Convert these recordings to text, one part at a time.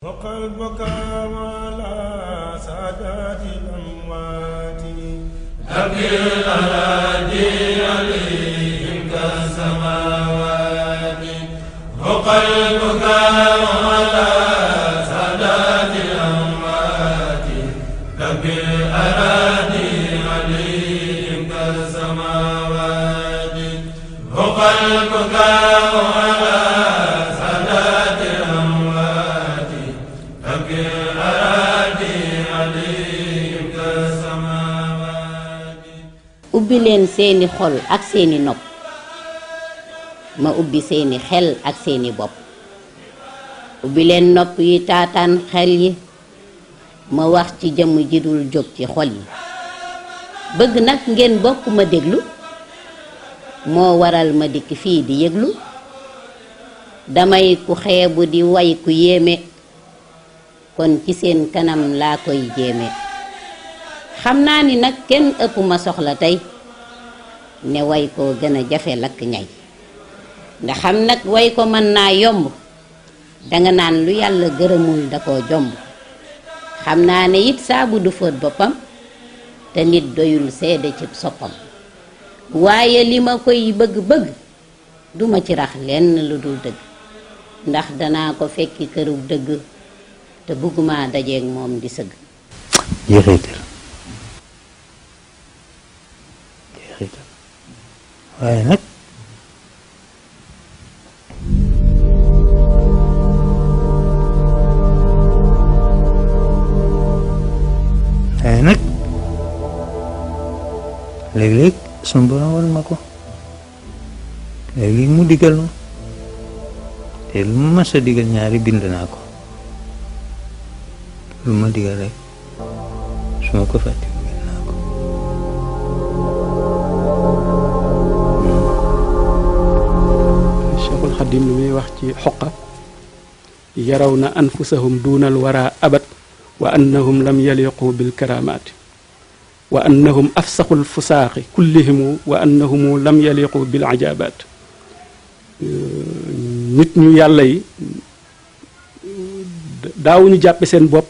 وقلبك على سادات الأموات أبكي الأراضي عليهم كالسماوات وقلبك على سادات الأموات أبكي الأراضي عليهم كالسماوات وقلبك على ubbi leen seeni xol ak seeni nopp ma ubbi seeni xel ak seeni bopp ubbi leen nopp yi taataan xel yi ma wax ci jëmm ji dul jóg ci xol yi bëgg nag ngeen bokk ma déglu moo waral ma dikk fii di yëglu damay ku xeebu di way ku yéeme kon ci seen kanam laa koy jéeme xam naa ni nag kenn ëpp ma soxla tey ne way ko gën a jafe lakk ñay nga xam nag way ko mën naa yomb danga naan lu yàlla gërëmul da koo jomb xam naa ne it saabu du fóot boppam te nit doyul seede ci soppam waaye li ma koy bëgg-bëgg duma ci rax lenn lu dul dëgg ndax danaa ko fekki këru dëgg te bëgguma dajeeg moom di sëgg waaye nag léeg-léeg sunu borom war ma ko léeg-léeg mu digal ma te lu ma mës a digal ñaari bind naa ko lu ma digal rek su ma ko fàtte bind naa ko Cheikhul Khadim lu muy wax ci xoqa yaraw na anfusahum duunal wara abat wa annahum lam yaliqu bil karamaati wa annahum afsaxul fusaaxi kullihimu wa annahum lam yaliqu bil ajabaat nit ñu yàlla yi daawuñu jàppe seen bopp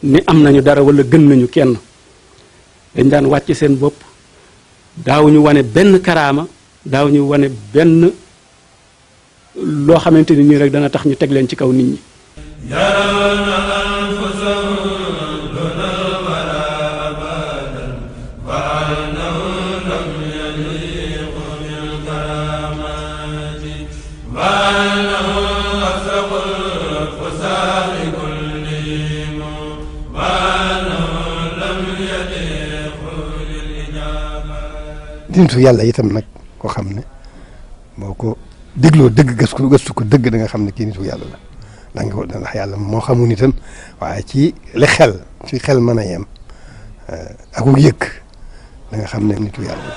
ni am nañu dara wala gën nañu kenn dañ daan wàcc seen bopp daawuñu wane benn karaama daawuñu wane benn loo xamante ni nii rek dana tax ñu teg leen ci kaw nit ñi nitu yàlla itam nag koo xam ne boo ko dégloo dëgg gëstu ko dëgg da nga xam ne kii nitu yàlla la ndax yàlla moo xamu nitam waaye ci li xel ci xel mën a yem ak yëg da nga xam ne nitu yàlla la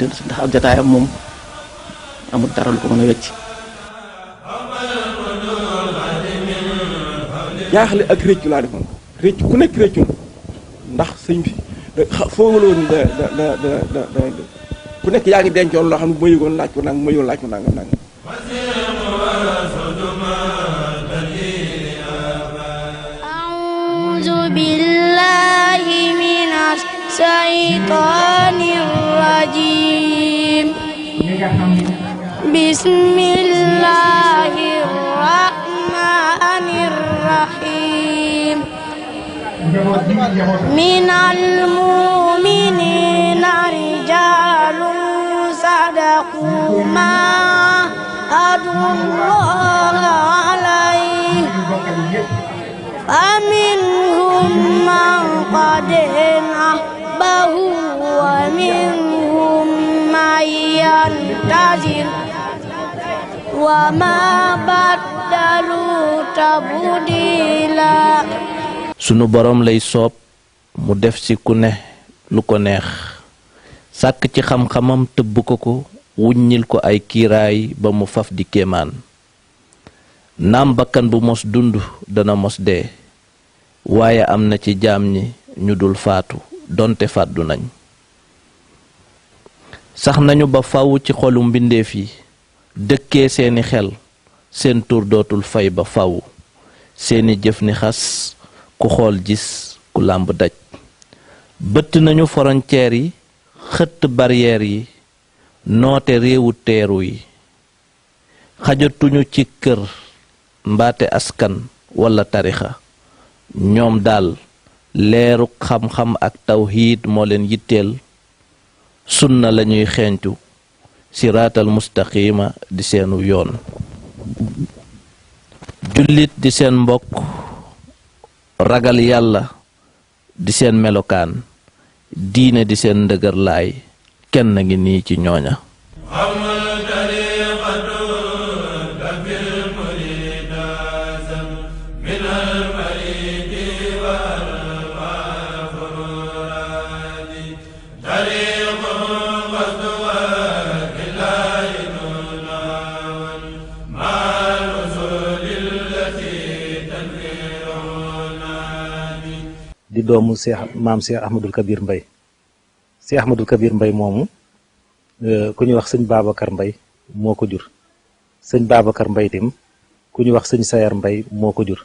ndax ab jataayam moom amul dara lu ko mën a wecc jaaxle ak réccu laa defoon réccu ku nekk réccu ndax sëñ bi foogaloon ku nekk yaa ngi dencoon loo xam ne bu ma yëgoon laaj ko nang bu ma yëgoon laaj ko nang nang a'uuzu billaahi minash shaytaanir rajiim bismillahir rahmanir rahim minal mu'minina rijaalun sadaqu ma ahadullaha alayhi faminhum man qada nahbahu wa minhum man yantazir wa ma baddalu tabdila. sunu borom lay soob mu def ci ku ne lu ko neex sàkk ci xam-xamam tëbb ko wuññil ko ay kiiraay ba mu faf di kéemaan naam bakkan bu mos dund dana mos dee waaye am na ci jaam ñi ñu dul faatu donte fàddu nañ sax nañu ba faw ci xolu mbindeef yi dëkkee seeni xel seen tur dootul fay ba faw seeni jëf ni xas ku xool gis ku làmb daj bëtt nañu frontière yi xëtt barrière yi noote réewu teeru yi xajatuñu ci kër mbaate askan walla tarixa ñoom daal leeru xam-xam ak tawhiid moo leen yitteel sunna lañuy xeeñtu siraatal mustaqima di seenu yoon jullit di seen mbokk ragal yàlla di seen melokaan diine di seen ndëgër laay kenn ngi nii ci ñooña di doomu maam Cheikh Ahmadul Kabir Mbay Cheikh Ahmadul Kabir Mbay moomu ku ñuy wax sëñ Babacar Mbay moo ko jur sëñ Babacar Mbay tim ku ñuy wax sëñ Sayar Mbay moo ko jur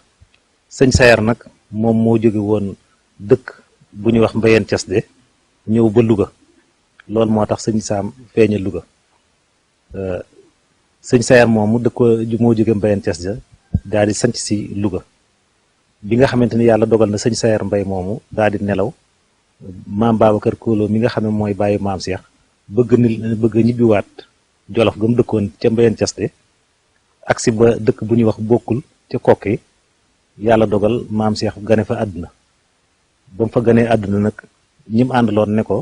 sëñ Sayar nag moom moo jóge woon dëkk bu ñuy wax Mbayeen Cas de ñëw ba Louga loolu moo tax sëñ Saam feeña Louga sëñ Sayar moomu moo jóge Mbayeen Cas de daal di sanc si Louga bi nga xamante ni yàlla dogal na sëñ Sayar Mbay moomu daal di nelaw maam Babacar Kóolo mi nga xam ne mooy bàyyi maam Cheikh bëgg ñibbiwaat Jolof ga mu dëkkoon ca Mbayeen Caste agsi ba dëkk bu ñuy wax bokkul ca kokki yàlla dogal maam Cheikh gane fa àdduna ba mu fa ganee àdduna nag ñim àndaloon ne ko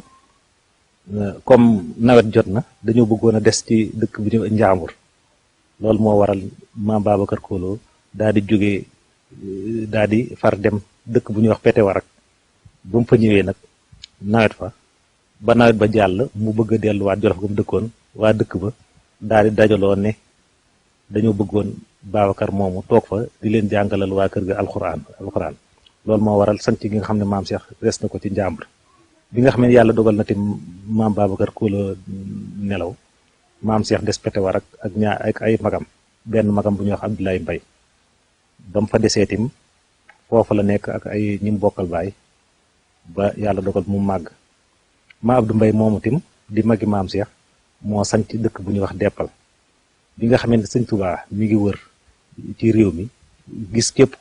comme nawet jot na dañoo bëggoon a des ci dëkk bu ñuy Njaambur loolu moo waral maam Babacar Kóolo daal di jógee daal di far dem dëkk bu ñuy wax pete warak ba mu fa ñëwee nag nawet fa ba nawet ba jàll mu bëgg a delluwaat Jolof ga mu dëkkoon waa dëkk ba daal di dajaloo ne dañoo bëggoon Babacar moomu toog fa di leen jàngalal waa kër ga alxuraan loolu moo waral sanc gi nga xam ne maam Cheikh res na ko ci Njàmbur bi nga xam ne yàlla dogal na te maam Babacar Kóolo nelaw maam Cheikh des pete warak ak ay magam benn magam bu ñuy wax Abdoulaye Mbay ba mu fa desee tim foofa la nekk ak ay ñim bokkal baay ba yàlla dogal mu màgg ma Abdou Mbay moomu tim di magi maam Cheikh moo sanc dëkk bu ñuy wax Deppal bi nga xamante sëñ Tuubaa mi ngi wër ci réew mi gis képp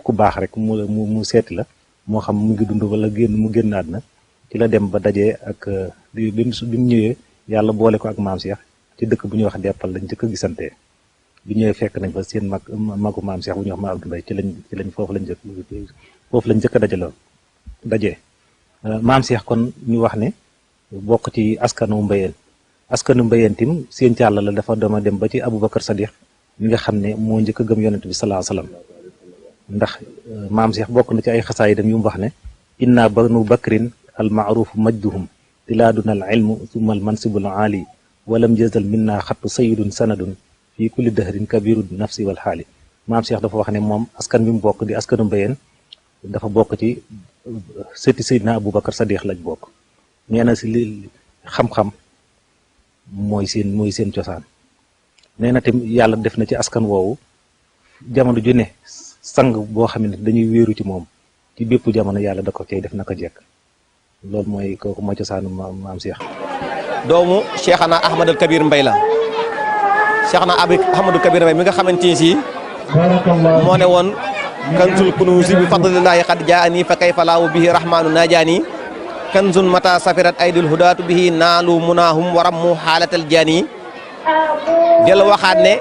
ku baax rek mu seeti la moo xam mu ngi dund wala mu génnaat na ci la dem ba dajee ak bi mu ñëwee yàlla boole ko ak maam Cheikh ci dëkk bu ñuy wax Deppal lañ njëkk a gisantee bi ñëwee fekk nañ fa seen magu maam Cheikh bu ñuy wax ma Abdou Mbay ci lañ foofu lañ njëkk a dajee maam Cheikh kon ñu wax ne bokk ci askanu Mbayeen tim seen càll la dafa dama dem ba ci Aboubacar Sadiq mi nga xam ne moo njëkk a gëm yonent bi salaa salaam ndax maam Cheikh bokk na ci ay xasaayidam yu mu wax ne inna banu bakrin al maarufu majduhum tilaaduna al ilmu summa al mansibul aali walam jazal minna xattu sayidun sanadun fii kulli dahrin kabiru nafsi wal xaali maam Cheikh dafa wax ne moom askan bi mu bokk di askanu Mbayeen dafa bokk ci sëti Seydina Aboubacar Sadiq lañ bokk nee na si li xam-xam mooy seen cosaan nee na tam yàlla def na ci askan woowu jamono ju ne sang boo xam ne dañuy wéeru ci moom ci bépp jamono yàlla da ko cay def naka jekk loolu mooy kooku mooy cosaanu maam Cheikh. doomu Cheikhana Ahmadul Kabir Mbay la Cheikhana Ahmadul Kabir Mbay mi nga xamante ni si moo ne woon kanzul kunuusi bi fadlillahi qad jaani fa kayfa laahu bihi rahmanu najaani kanzun mata safirat aydul hudaatu bihi naalu munaahum warammu xaalatal jaani del waxaat ne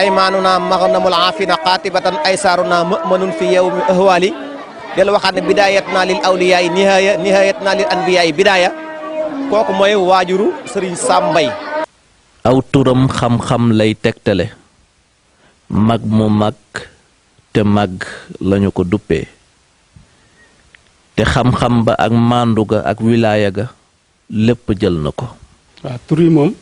aymaanuna maghnamul aafina qaatibatan aysaaruna ma'manun fi yawmi ahwaali del waxaat ne bidayatna lil awliyaay nihayatna lil anbiyaay bidaaya kooku mooy waajuru Sëriñ Sam Mbay aw turam xam-xam lay tegtale mag mu mag te mag lañu ko duppee te xam-xam ba ak màndu ga ak wilaaya ga lépp jël na ko. waaw tur yi moom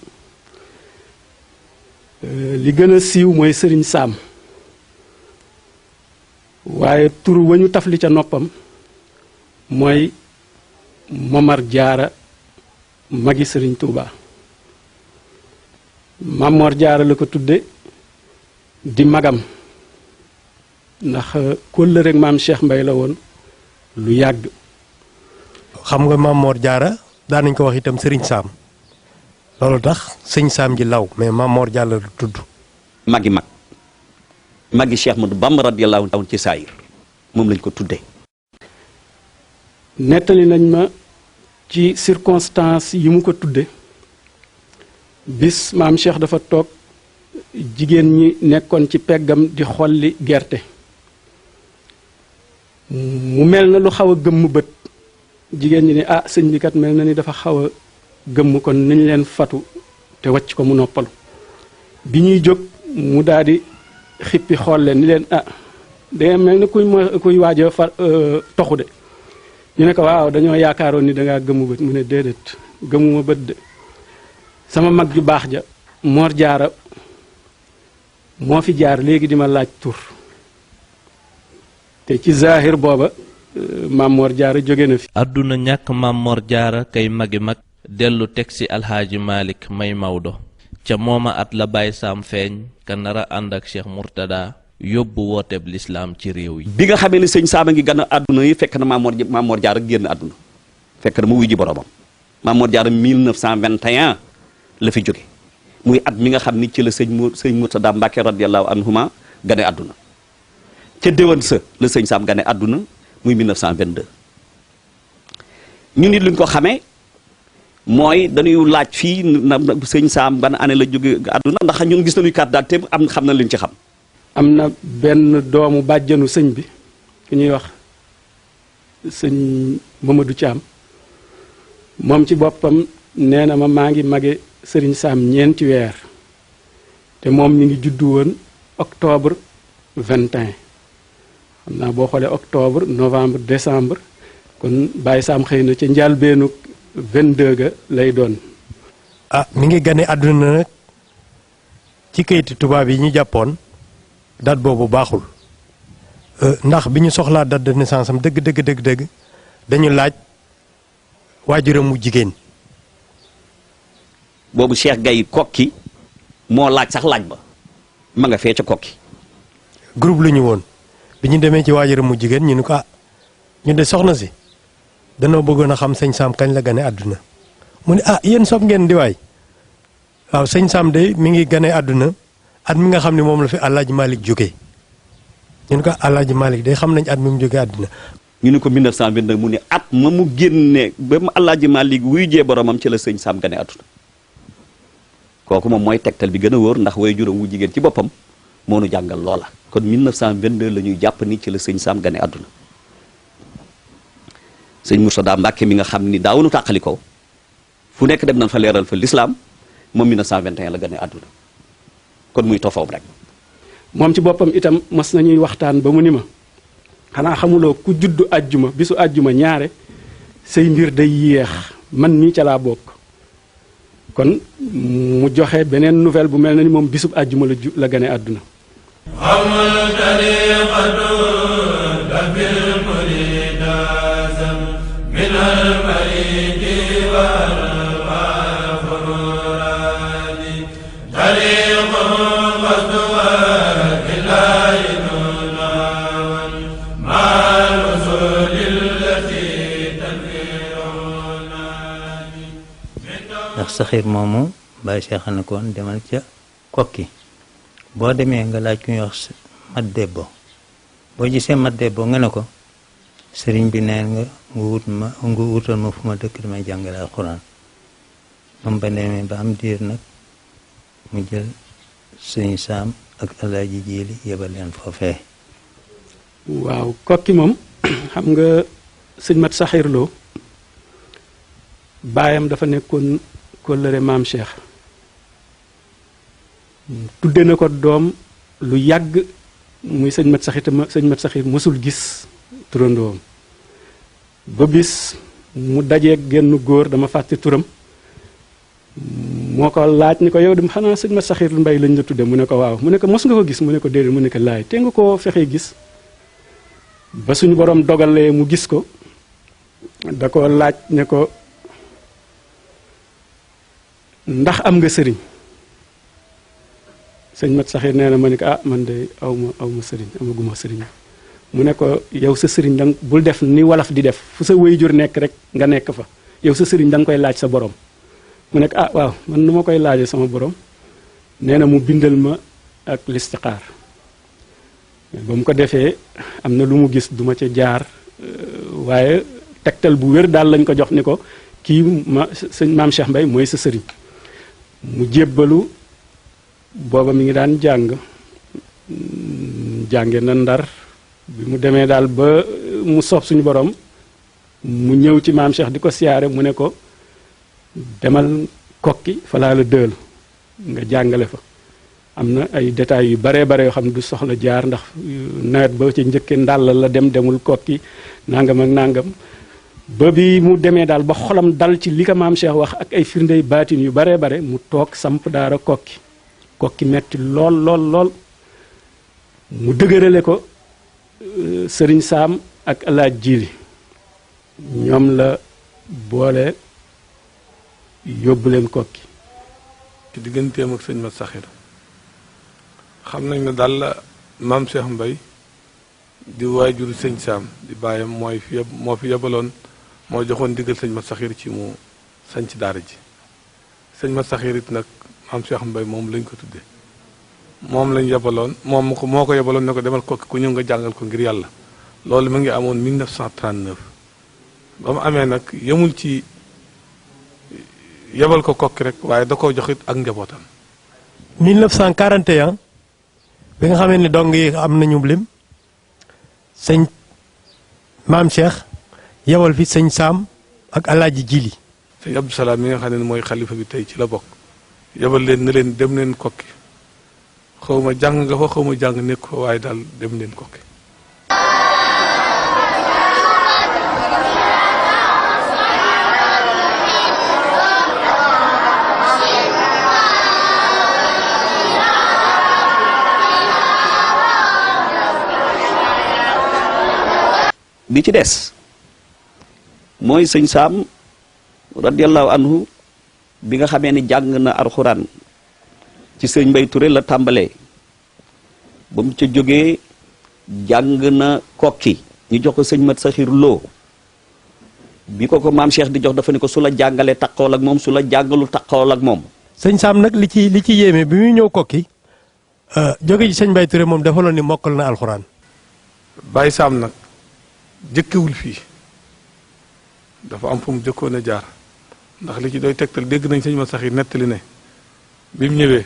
li gën a siiw mooy sëriñ Saam waaye tur wa ñu tafli ca noppam mooy Momar Jaara magi sëriñ Tuuba. Mamor Jaara la ko tudde di magam ndax kóllëre rek maam Cheikh Mbay la woon lu yàgg. xam nga Mamor Jaara daan nañ ko wax itam sëriñ Saam loolu tax sëñ Saam ji law mais Mamor Jaara la tudd. magi Cheikh Ahmadou Bamba radiyallahu anhu ci saayir moom lañ ko tuddee. nettali nañ ma ci circonstance yi mu ko tudde bis maam Cheikh dafa toog jigéen ñi nekkoon ci peggam di xolli gerte mu mel na lu xaw a gëmm bët jigéen ñi ne ah sëñ bi kat mel na ni dafa xaw a gëmm kon nañ leen fatu te wàcc ko mu noppalu bi ñuy jóg mu daal di xippi xool leen ni leen ah da mel na kuy waaj a toxu de ñu ne ko waaw dañoo yaakaaroon ni dangaa gëmmu bët mu ne déedéet gëmmuma bët de sama mag ju baax ja Mor Jaara moo fi jaar léegi di ma laaj tur te ci zahir booba Maam Mor Jaara jóge na fi. àdduna ñàkk Maam Mor Jaara kay magi mag dellu teg ci alxaaji Malick may Maodo ca mooma at la Baye Sam feeñ ka nara ànd ak Cheikh Mourtada yóbbu wooteeb lislaam ci réew yi. bi nga xamee ne sëñ Saam a ngi gën a àdduna yi fekk na Maam Mor Jaara génn àdduna fekk na mu wuy ji boromam Maam Mor Jaara 1921 la fi jóge muy at mi nga xam ni ci la sëñ Mourtada Mbàkke radiyallahu anhuma gane àdduna ca déwén sa la sëñ Saam gane àdduna muy 1922 ñu nit luñ ko xamee mooy dañuy laaj fii na sëñ Saam ban année la jóge àdduna ndax ñun gis nañu carte d'identité am xam na liñ ci xam. am na benn doomu bàjjanu sëñ bi ku ñuy wax sëñ Mamadou Thiam moom ci boppam nee na ma maa ngi mage sëriñ Saam ñeenti weer te moom mi ngi juddu woon octobre 21 xam naa boo xoolee octobre novembre décembre kon Baye Sam xëy na ca njàlbeenu 22 ga lay doon. ah mi ngi gane àdduna nag ci kayiti tubaab yi ñu jàppoon date boobu baaxul ndax bi ñu soxlaa date de naissance am dëgg dañu laaj waajuram mu jigéen. boobu Cheikh Gaye kokki moo laaj sax laaj ba ma nga fee ca kokki. groupe lu ñu woon bi ñu demee ci waajuram mu jigéen ñu ni ko ah ñu de soxna si danoo bëggoon a xam sëñ Saam kañ la gane àdduna mu ne ah yéen sob ngeen di waay waaw sëñ Saam de mi ngi gane àdduna at mi nga xam ne moom la fi Alaaji Malick jógee ñu ne ko Alaaji Malick day xam nañ at mi mu jógee àdduna. ñu ne ko 1929 mu ne at ma mu génne ba mu Alaaji Malick wuy jee boromam ci la sëñ Saam gane àdduna kooku moom mooy tegtal bi gën a wóor ndax way juróom wu jigéen ci boppam moo nu jàngal loola kon 1922 la ñuy jàpp ni ci la sëñ Saam gane àdduna sëñ Mourtada Mbàkke mi nga xam ni daawunu tàqali ko fu nekk dem nañ fa leeral fa lislaam moom 1921 la gane àdduna kon muy tofoom rek. moom ci boppam itam mas nañuy waxtaan ba mu ni ma xanaa xamuloo ku juddu àjjuma bisu àjjuma ñaare say mbir day yéex man mii ca laa bokk kon mu joxe beneen nouvelle bu mel na ni moom bisub àjjuma la gane àdduna. ndax saxiir moomu Baye Cheikh na koon demal ca kokki boo demee nga laaj ku ñuy wax mat debbo boo gisee mat debbo nga ne ko sëriñ bi neen nga wutal ma fu ma dëkk damay jàngale alxuraan moom ba demee ba am diir nag mu jël sëñ Saam ak Alaaji Jiili yebal leen foofee. waaw kokki moom xam nga sëñ mat saxiir loo baayam dafa nekkoon kóllëre maam Cheikh tudde na ko doom lu yàgg muy sëñ mat saxiir mësul gis turandoom ba bis mu dajee genn góor dama fàtte turam moo ko laaj ni ko yow dem xanaa sëñ Mat Saxir Mbay lañ la tudde mu ne ko waaw mu ne ko mos nga ko gis mu ne ko déedéet mu ne ko laay te nga koo fexee gis ba suñu borom dogalee mu gis ko da ko laaj ne ko ndax am nga sëriñ sëñ Mat Saxir nee na ma ne ko man de aw ma sëriñ amaguma sëriñ mu ne ko yow sa sëriñ danga bul def ni wolof di def fu sa waajur nekk rek nga nekk fa yow sa sëriñ da nga koy laaj sa borom mu nekk waaw man nu ma koy laajee sama borom nee na mu bindal ma ak listixaar ba mu ko defee am na lu mu gis duma ca jaar waaye tegtal bu wér daal lañ ko jox ni ko kii sëñ maam Cheikh Mbay mooy sa sëriñ mu jébbalu booba mi ngi daan jànge na Ndar bi mu demee daal ba mu soob suñu borom mu ñëw ci maam Cheikh di ko siyaare mu ne ko demal kokki fa laa la dël nga jàngale fa am na ay détails yu baree bare yoo xam ne du soxla jaar ndax nawet ba ci njëkke ndàll la demul kokki nangam ak nangam ba bi mu demee daal ba xolam dal ci li ko maam Cheikh wax ak ay firndey baatin yu baree bare mu toog samp daara kokki metti lool mu dëgërale ko sëriñ Saam ak alaaj Jiili ñoom la boole yóbbu leen kokki ci digganteem ak sëñ Mat Saxir xam nañ ne daal maam Cheikh Mbay di waajuru sëñ Saam di bàyyam moo fi yebaloon moo joxoon diggal sëñ Mat Saxir ci mu sañ ci daara ji sëñ Mat Saxir it nag maam Cheikh Mbay moom lañ ko tudde moom lañ yebaloon moo ko yebaloon ne ko demal kokki ku ñëw nga jàngal ko ngir yàlla loolu mu ngi amoon 1939 ba mu amee nag yemul ci yebal ko kokki rek waaye da koo joxit ak njabootam 1941 bi nga xamee ne dong yi am nañu lim sëñ maam Cheikh yebal fi sëñ Saam ak alaaji Jili sëñ Abdou Salaam mi nga xam ne mooy xalifa bi tey ci la bokk yebal leen ne leen dem leen kokki xaw ma jàng nga fa xaw ma jàng nekk fa waaye daal dem leen kokki bi ci des mooy sëñ Saam radiyallahu anhu bi nga xamee ni jàng na alxuraan ci sëñ Mbay Touré la tàmbalee ba mu ca jógee jàng na kokki ñu jox ko sëñ Mat Saxir Lo bi ko maam Cheikh di jox dafa ne ko su la jàngalee taqool ak moom su la jàngalu taqool ak moom. sëñ Saam nag li ci yéeme bi muy ñëw kokki jóge ci sëñ Mbay Touré moom dafa loon ni mokkal na alxuraan. Baye Saam nag jëkkewul fii dafa am fu mu jëkkoon a jaar ndax li ci doy tegtal dégg nañ sëñ Mat Saxir nettali ne bi mu ñëwee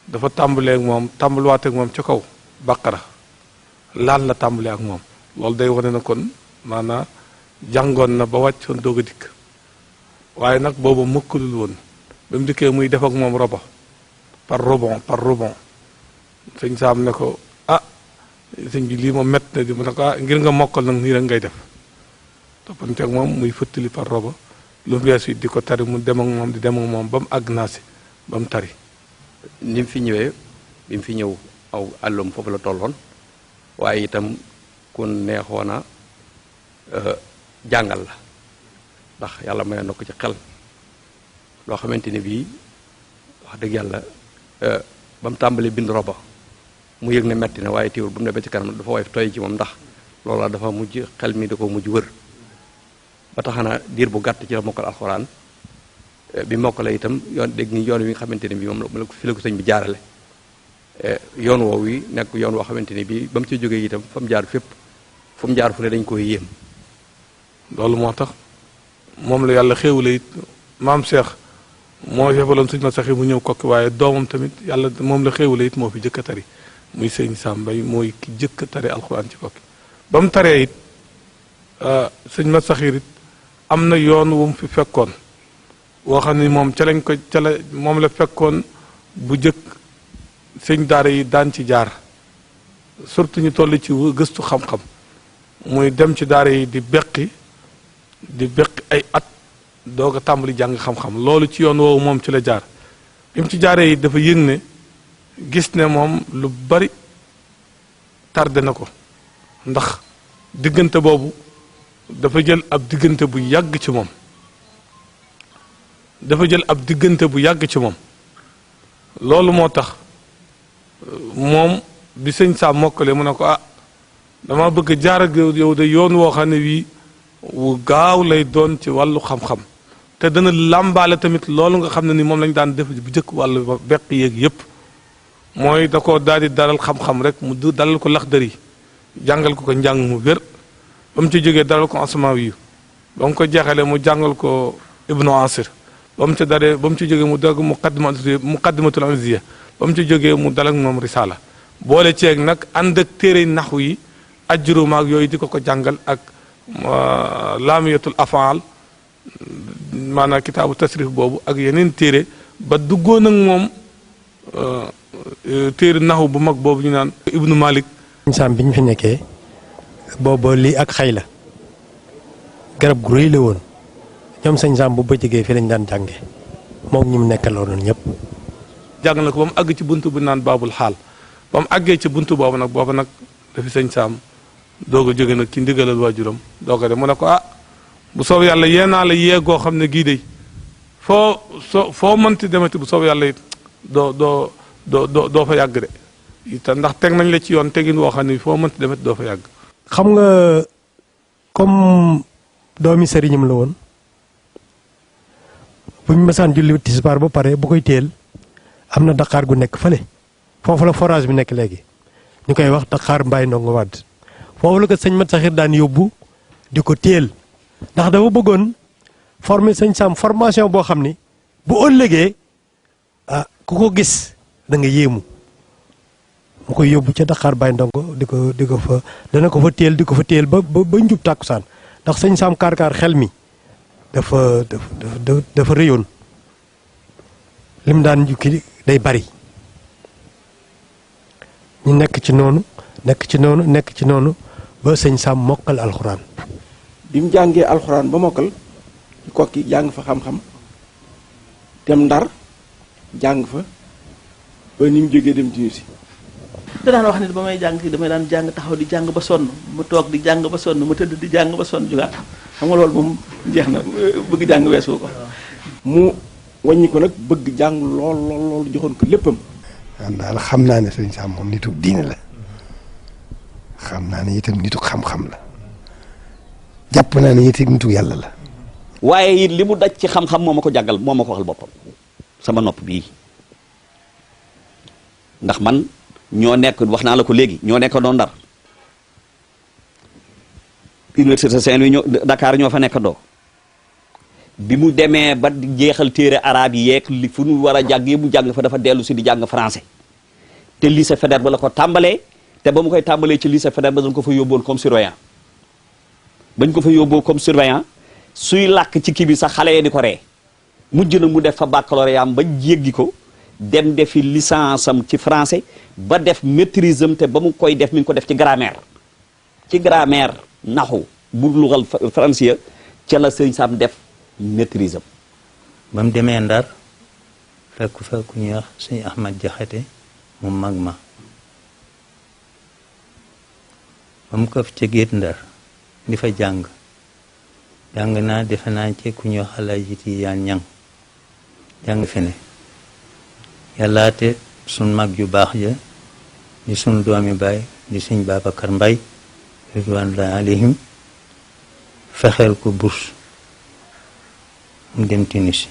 dafa tàmbalee ak moom tàmbaluwaat ak moom ca kaw bàqara laal la tàmbalee ak moom loolu day wane na kon maanaam jàngoon na ba wàccoon doog a dikk waaye nag booba mëkkalul woon ba mu dikkee muy def ak moom robo par rebond sëñ Saam ne ko sëñ bi lii moom mett na di mu ne ko ngir nga mokkal nag nii rek ngay def toppante ak moom muy fëttali par roba lu weesu it di ko tari mu dem ak moom di dem ak moom ba mu àgg naa si ba mu tari. ni mu fi ñëwee bi mu fi ñëw aw àllum foofu la tolloon waaye itam ku neexoon a jàngal la ndax yàlla may na ko ci xel loo xamante ni bii wax dëgg yàlla ba mu tàmbalee bind roba mu yëg ne metti na waaye teewul bu mu ne ba ci kanam dafa woyof toy ci moom ndax loola dafa mujj xel mi da ko mujj wër ba tax na diir bu gàtt ci la mokkal alxuraan bi mokkale itam yoon dégg ni yoon wi nga xamante ne bii moom la fi la ko sëñ bi jaarale yoon woowu yi nekk yoon woo xamante ne bii ba mu ci jógee itam fa mu jaar fépp fu mu jaar fu ne dañ koy yéem. loolu moo tax moom la yàlla xéewale it maam Cheikh moo yebaloon sëñ Mat Saxir mu ñëw kokki waaye doomam tamit yàlla moom la xéewale it moo fi jëkk a tari muy sëñ Saam Mbay mooy ki jëkk a tari alxuraan ci kokki ba mu taree it sëñ Mat Saxir it am na yoon wu mu fi fekkoon woo xam ni moom ca la moom la fekkoon bu jëkk sëñ daara yi daan ci jaar surtout ñu toll ci gëstu xam-xam muy dem ci daara yi di beqi di beq ay at doog a tàmbali jàng xam-xam loolu ci yoon woowu moom ci la jaar bi mu ci jaaree yi dafa yëg ne gis ne moom lu bari tardé na ko ndax diggante boobu dafa jël ab diggante bu yàgg ci moom loolu moo tax moom bi sëñ Sam mokkale mu ne ko ah dama bëgg jaar ak yow de yoon woo xam ne wii wu gaaw lay doon ci wàllu xam-xam te dana làmbaale tamit loolu nga xam ne ni moom lañ daan def bu jëkk wàllu beq yéeg yépp mooy da ko daal di dalal xam-xam rek mu dalal ko Laxdari jàngal ko njàng mu wér ba mu ci jógee dalal ko Asmaawi ba mu ko jeexalee mu jàngal ko Ibnu Asir ba mu ci jógee mu dagg muqaddimatul Izziya ba mu ci jógee mu dalal moom Risaala boole ceeg nag ànd ak téere naxwu yi ajjuruma ak yooyu di ko jàngal ak laamiyatul afaal maanaam kitaabu tasrif boobu ak yeneen téere ba duggoon ak moom téere naxu bu mag boobu ñu naan Ibnu Malik. sëñ Sam bi ñu fi nekkee booba lii ak xay la garab gu rëy la woon ñoom sëñ Sam bu bëccëgee fi lañ daan jànge moom ñi mu nekkaloon noonu ñëpp. jàng na ko ba mu àgg ci buntu bu naan baabul xaal ba mu àggee ci buntu boobu nag dafi sëñ Sam doog a jóge nag ci ndigalal waajuram doog a dem mu ne ko ah bu soob yàlla yee naa la yee goo xam ne gii de foo mënti demati bu soob yàlla it doo fa yàgg de te ndax teg nañ la ci yoon tegin woo xam ne foo mënti demati doo fa yàgg. xam nga comme doomi sëriñam la woon bu ñu mësaan julli tisbaar ba pare bu koy teel am na daqaar gu nekk fële foofu la forage bi nekk léegi ñu koy wax daqaar Mbaye Ndongo Wade foofu la ko sëñ Mat Saxir daan yóbbu di ko teel ndax dafa bëggoon former sëñ Sam formation boo xam ni bu ëllëgee ku ko gis da nga yéemu mu koy yóbbu ca daqaar Mbaye Ndongo di ko fa dana ko fa teel di ko fa teel ba njub tàkkusaan ndax sëñ Sam kaar xel mi dafa rëyoon lim daan jukki day bari ñu nekk ci noonu ba sëñ Sam mokkal alxuraan. bi mu jàngee alxuraan ba mokkal kokki jàng fa xam-xam dem Ndar jàng fa ba ni mu jógee dem Tunisie. da daan wax ne ba may jàng damay daan jàng taxaw di jàng ba sonn mu toog di jàng ba sonn mu tëdd di jàng ba sonn jugaat xam nga loolu moom jeex na bëgg jàng weesu ko. mu wàññi ko nag bëgg jàng lool joxoon ko léppam. daal xam naa ne sëñ Sam moom nitu diine la xam naa ne itam nitu xam-xam la jàpp naa ne itam nitu yàlla la. waaye it li mu daj ci xam-xam moo ma ko jàngal moo ma ko waxal boppam sama nopp bii ndax man ñoo nekk wax naa la ko léegi ñoo nekk doon Ndar université Saint-Louis Dakar ñoo fa nekk doo bi mu demee ba jeexal téere arabe yi yeeg li fu nu war a jàng yi mu jàng fa dafa dellu si di jàng français te lycée Faidherbe ba la ko tàmbalee te ba mu koy tàmbalee ci lycée Faidherbe ba dañ ko fa yóbboon comme surveillant bañ ko fa yóbboo comme surveillant suy làkk ci kii bi sax xale yi di ko ree mujj na mu def fa baccalauréat am ba jéggi ko dem defi licence am ci français ba def maîtrise am te ba mu koy def mi ngi ko def ci grammaire naxu bu luxal français ca la sëñ Sam def maîtrise am. ba mu demee Ndar fekk ku ñuy wax sëñ Ahmad Jaxate mu mag ma ba mu ko ca géet Ndar di fa jàng naa defe naa ci ku ñuy wax Alaaji Tijaan Ñaŋ jàng fi ne yàllaate sun mag ju baax ja di sun doomi baay di sëñ Babacar Mbay ridwanullahi alayhim fexeel ko bourse mu dem Tunisie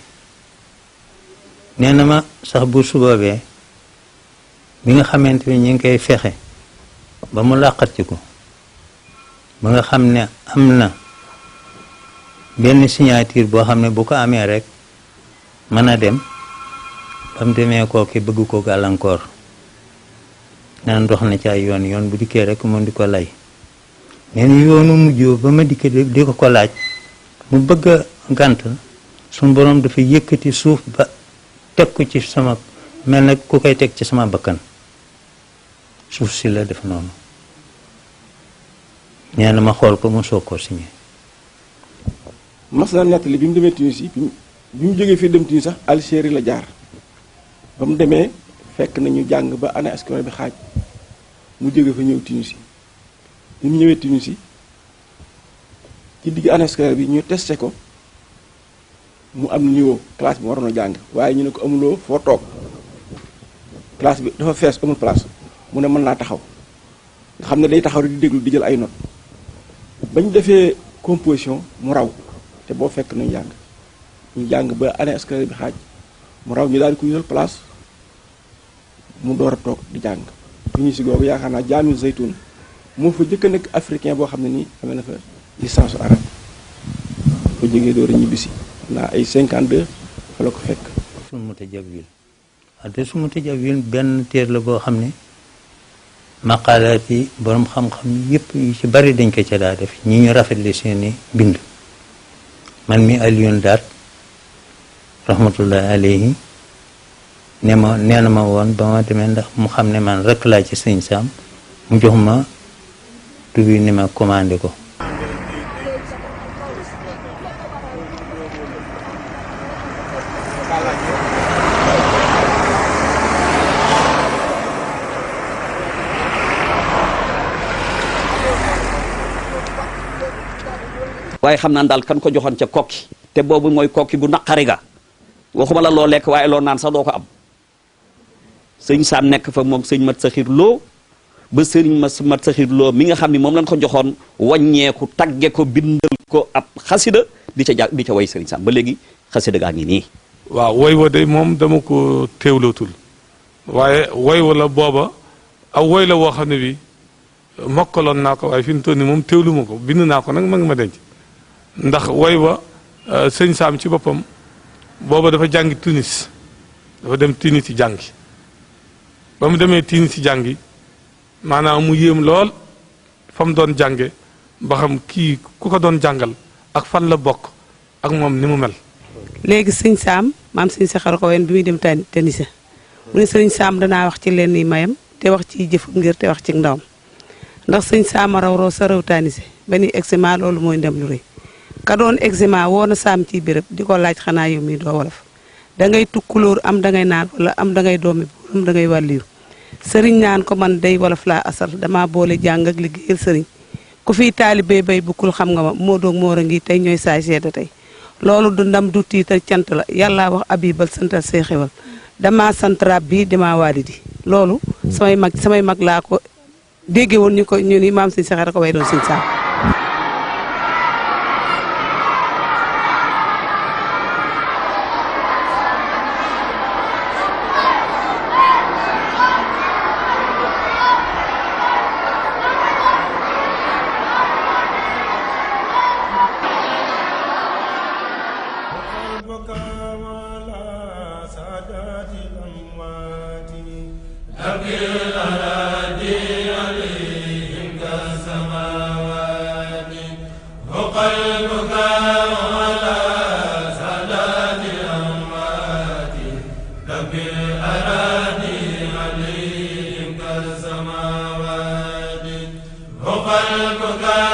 nee na ma sax bourse boobee bi nga xamante ni ñu ngi koy fexe ba mu làqat ci ko ba nga xam ne am na benn signature boo xam ne bu ko amee rek mën a dem ba mu demee kooki bëgg ko gàllankoor naan dox na ci ay yoon bu dikkee rek moom di ko lay nee na yoonu mujjoo ba ma dikkee di ko laaj mu bëgg a gànt suñu borom dafa yëkkati suuf ba teg ko ci sama mel na ku koy teg ci sama bakkan suuf si la def noonu nee na ma xool ko mu soog koo signé mas na nettali bi mu demee Tunisie bi mu jógee fii dem Tunisie sax Algérie la jaar ba mu demee fekk nañu jàng ba année scolaire bi xaaj mu jóge fa ñëw Tunisie bi mu ñëwee Tunisie ci digg année scolaire bi ñu testé ko mu am niveau classe bi waroon a jàng waaye ñu ne ko amuloo foo toog classe bi dafa fees amul place mu ne mën naa taxaw nga xam ne day taxaw rek di déglu di jël ay notes bañ defee composition mu raw te boo fekk nañu jàng ñu jàng ba année scolaire bi xaaj mu raw ñu daal di ko jël place mu door a toog di jàng Tunisie googu yaakaar naa Jaamiu Zaytun moo fa jëkk a nekk africain boo xam ne nii amee na fa licence arabe fa jógee door a ñibbisi naa ay 52 fa la ko fekk. Sumul Mutajawwil te Sumul Mutajawwil benn téer la boo xam ne maqaalaat yi borom xam-xam yëpp yu ci bari dañ ko ca daa def ñi ñu rafetle seeni bind man mi Alioune Daat rahmatullahi alayhi nee na ma woon ba ma demee ndax mu xam ne man rek laa ci sëñ Sam mu jox ma tubi ni ma commandé ko. waaye xam naa daal kan ko joxoon ca kokki te boobu mooy kokki gu naqari ga waxuma la loo lekk waaye loo naan sax doo ko am sëñ Sam nekk fa moom sëñ Mat Saxir Lo ba sëñ Mat Saxir Lo mi nga xam ni moom lañ ko joxoon wàññeeku tagge ko bindal ko ab xasida di ca way sëñ Sam ba léegi xasida gaa ngi nii. waaw woy wa day moom dama ko teewlootul waaye woy wa la booba aw woy la woo xam ne bi mokkaloon naa ko waaye fi mu toll nii moom teewlu ma ko bind naa ko nag ma ngi ma denc ndax woy wa sëñ Sam ci boppam booba dafa jàngi Tunis dafa dem Tunis ci jàngi ba mu demee Tunis ci jàngi maanaam mu yéem lool fa mu doon jànge ba xam kii ku ko doon jàngal ak fan la bokk ak moom ni mu mel. léegi sëñ Sam maam sëñ Saxar ko wen bi muy dem Tunis mu ne sëñ Sam danaa wax ci leen ni mayam te wax ci jëfam ngir te wax ci ndawam ndax sëñ Sam raw sa réew Tunis ba ni examen loolu mooy ndem lu rëy ka doon examen woo na Sam ci béréb di ko laaj xanaa yow mii doo wolof da ngay tukkulóor am da ngay naar wala am da ngay doomi buur am da ngay wàlliiru sëriñ naan ko man day wolof laa asal dama boole jàng ak liggéeyal sëriñ ku fiy taalibee bay bukkul xam nga ma moo doog moo a ngi tey ñooy saay seeda tey loolu du ndam du tiital cant la yàllaa wax abibal santal say xewal dama sant rab bi dama waadi di loolu samay mag laa ko dégge woon ñu ni maam sëñ Saxar ko way doon sëñ Sam. وقلبك